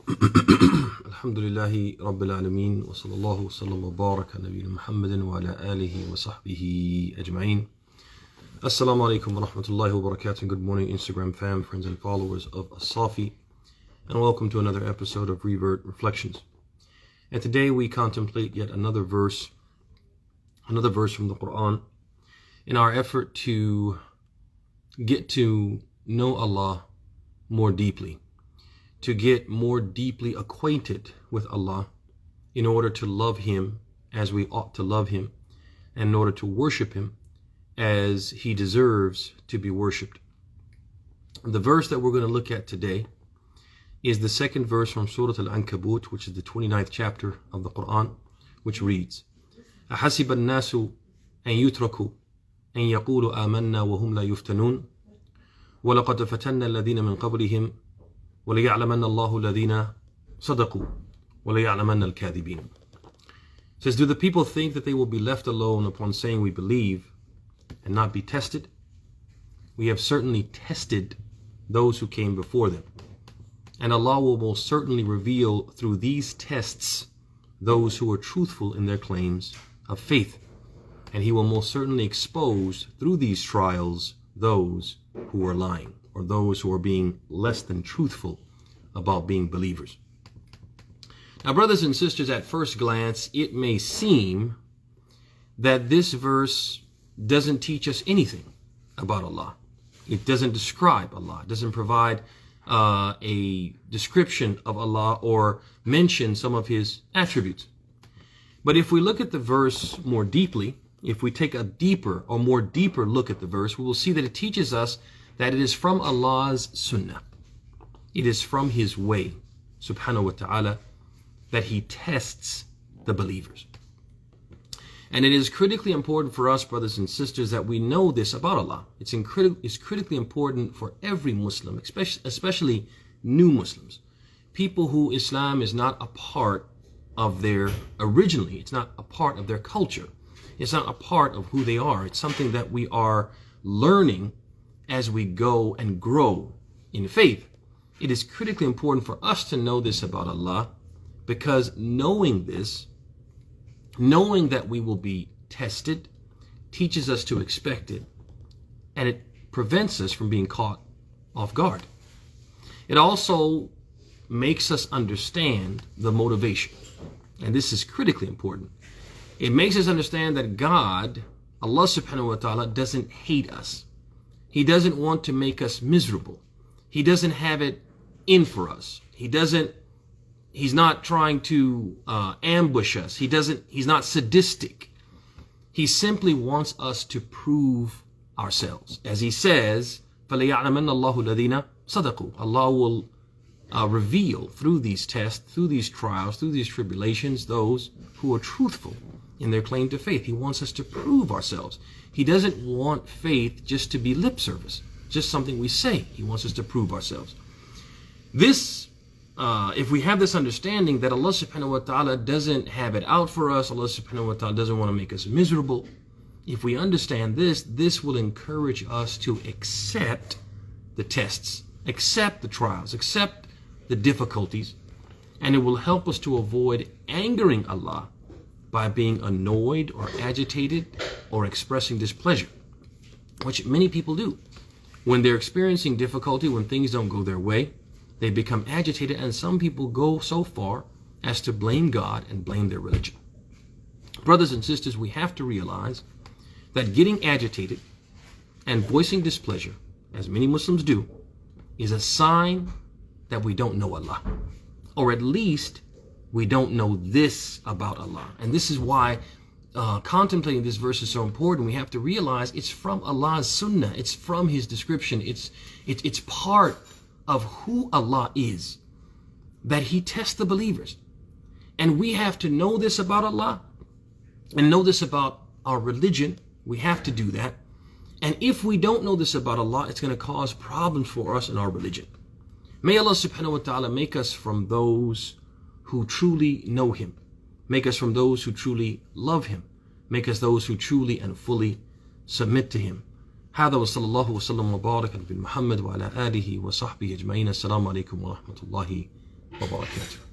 Alhamdulillahi Rabbil Alameen wa sallallahu wa sallam wa baraka Nabiyyina Muhammadin wa ala alihi wa sahbihi ajma'in. Assalamu alaikum wa rahmatullahi wa barakatuh. Good morning, Instagram fam, friends and followers of as-Saafiy, and welcome to another episode of Revert Reflections. And today we contemplate yet another verse from the Quran in our effort to get to know Allah more deeply, to get more deeply acquainted with Allah in order to love Him as we ought to love Him, and in order to worship Him as He deserves to be worshipped. The verse that we're going to look at today is the second verse from Surah Al-Ankabut, which is the 29th chapter of the Quran, which reads, أَحَسِبَ النَّاسُ أَن يُتْرَكُوا أَن يَقُولُوا آمَنَّا وَهُمْ لَا يُفْتَنُونَ وَلَقَدْ فَتَنَّا الَّذِينَ مِنْ قَبْلِهِمْ وَلَيَعْلَمَنَّ اللَّهُ الَّذِينَ صَدَقُوا وَلَيَعْلَمَنَّ الْكَاذِبِينَ. It says, do the people think that they will be left alone upon saying we believe and not be tested? We have certainly tested those who came before them, and Allah will most certainly reveal through these tests those who are truthful in their claims of faith, and He will most certainly expose through these trials those who are lying, or those who are being less than truthful about being believers. Now, brothers and sisters, at first glance, it may seem that this verse doesn't teach us anything about Allah. It doesn't describe Allah. It doesn't provide a description of Allah or mention some of His attributes. But if we look at the verse more deeply, if we take a more deeper look at the verse, we will see that it teaches us that it is from Allah's sunnah. It is from His way, subhanahu wa ta'ala, that He tests the believers. And it is critically important for us, brothers and sisters, that we know this about Allah. It's critically important for every Muslim, especially new Muslims, people who Islam is not a part of originally, it's not a part of their culture. It's not a part of who they are. It's something that we are learning as we go and grow in faith. It is critically important for us to know this about Allah, because knowing this, knowing that we will be tested, teaches us to expect it, and it prevents us from being caught off guard. It also makes us understand the motivation, and this is critically important. It makes us understand that God, Allah subhanahu wa ta'ala, doesn't hate us. He doesn't want to make us miserable. He doesn't have it in for us. He's not trying to ambush us. He's not sadistic. He simply wants us to prove ourselves. As He says, فَلَيَعْلَمَنَّ اللَّهُ الَّذِينَ صَدَقُوا. Allah will reveal through these tests, through these trials, through these tribulations, those who are truthful in their claim to faith. He wants us to prove ourselves. He doesn't want faith just to be lip service, just something we say. He wants us to prove ourselves. This, if we have this understanding that Allah subhanahu wa ta'ala doesn't have it out for us, Allah subhanahu wa ta'ala doesn't want to make us miserable, if we understand this, this will encourage us to accept the tests, accept the trials, accept the difficulties, and it will help us to avoid angering Allah by being annoyed or agitated or expressing displeasure, which many people do. When they're experiencing difficulty, when things don't go their way, they become agitated, and some people go so far as to blame God and blame their religion. Brothers and sisters, we have to realize that getting agitated and voicing displeasure, as many Muslims do, is a sign that we don't know Allah, or at least we don't know this about Allah. And this is why contemplating this verse is so important. We have to realize it's from Allah's sunnah. It's from His description. It's part of who Allah is, that He tests the believers. And we have to know this about Allah and know this about our religion. We have to do that. And if we don't know this about Allah, it's going to cause problems for us in our religion. May Allah subhanahu wa ta'ala make us from those who truly know Him. Make us from those who truly love Him. Make us those who truly and fully submit to Him. هذا وصلى الله وسلم وبارك على محمد وعلى آله وصحبه أجمعين. السلام عليكم ورحمة الله wa barakatuh.